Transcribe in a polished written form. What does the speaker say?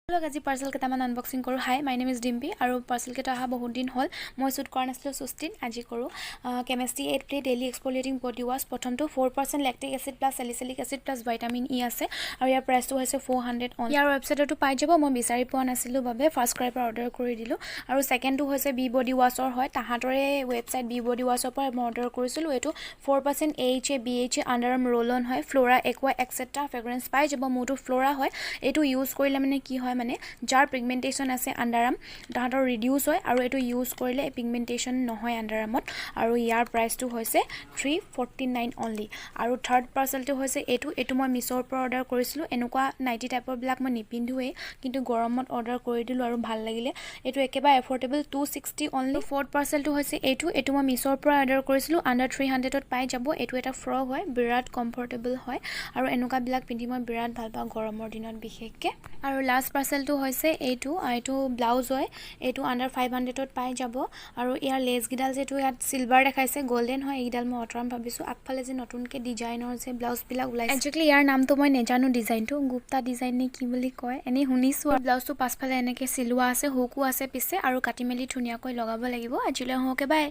Hello, আজি পাৰ্সেল কেইটামান unboxing কৰো। হাই, মাই নেম ইজ ডিম্পি আৰু পাৰ্সেল কেইটা অহা বহুত দিন হ'ল। মই শুট কৰা নাছিলো সুস্তিন, আজি কৰো। Chemistry 8 play daily exfoliating body wash. প্ৰথমটো 4% lactic acid plus salicylic acid plus vitamin E আছে আৰু ইয়াৰ প্ৰাইচটো হৈছে 400 অন। ইয়াৰ ৱেবছাইটতো পাই যাব, মই বিচাৰি পোৱা নাছিলো বাবে ফাৰ্ষ্ট ক্ৰাইৰ পৰা অৰ্ডাৰ কৰি দিলো। আৰু সেকেন্ডটো হৈছে বি বডি ৱাছৰ হয়, তাহাঁতৰে ৱেবছাইট বি বডি ৱাছৰ পৰা মই অৰ্ডাৰ কৰিছিলো। এটো 4% AHA BHA আন্ডাৰআৰ্ম ৰোল অন হয়, ফ্লোৰা একোৱা এক্সেট্ৰা ফ্ৰেগ্ৰেন্স পাই যাব। মোৰটো ফ্লোৰা হয়। এটো ইউজ কৰিলে মানে কি হয় মানে যাৰ পিগমেন্টেশন আছে আন্ডাৰআৰ্ম তাহাঁতৰ ৰিডিউস হয় আৰু এটো ইউজ কৰিলে পিগমেন্টেশন নহয় আন্ডাৰআৰ্মত। আৰু ইয়াৰ প্ৰাইচটো হৈছে 349 অনলি। আৰু থাৰ্ড পাৰ্সেলটো হৈছে এটো মই মিছৰ পৰা অৰ্ডাৰ কৰিছিলো। এনেকুৱা নাইটি টাইপৰ ব্লাক মই নিপিন্ধুৱে, কিন্তু গৰমত অৰ্ডাৰ কৰি দিলো আৰু ভাল লাগিলে। এটো একেবাৰে এফৰ্ডেবল 260 অনলি। ফৰ্থ পাৰ্সেলটো হৈছে এটো মই মিছৰ পৰা অৰ্ডাৰ কৰিছিলো, আন্ডাৰ 300ত পাই যাব। এটো এটা ফ্ৰক হয়, বিৰাট কমফৰ্টেবল হয় আৰু এনেকুৱা ব্লাক পিন্ধি মই বিৰাট ভাল পাওঁ গৰমৰ দিনত বিশেষকে। আৰু লাষ্ট পাৰ্সেলটো হৈছে এটো ব্লাউজ হয়, এটো আন্ডাৰ 500ত পাই যাব। আৰু ইয়াৰ লেস গিডাল যেটো ইয়াত সিলভাৰ দেখাইছে গোল্ডেন হয়, এইডাল মই অটৰাম ভাবিছো। আগফালে যে নতুনকে ডিজাইনৰ যে ব্লাউজ বিলাক ওলাইছে, একচুয়ালি ইয়াৰ নামটো মই নেজানো, ডিজাইনটো গুপ্তা ডিজাইন নে কি বুলি কয়, এনে শুনিছো। আৰু ব্লাউজটো পাছফালে এনেকে চিলোৱা আছে, হুকো আছে পিছে, আৰু কাটি মেলি ধুনীয়াকৈ লগাব লাগিব। আজিলৈ হওকে বাই।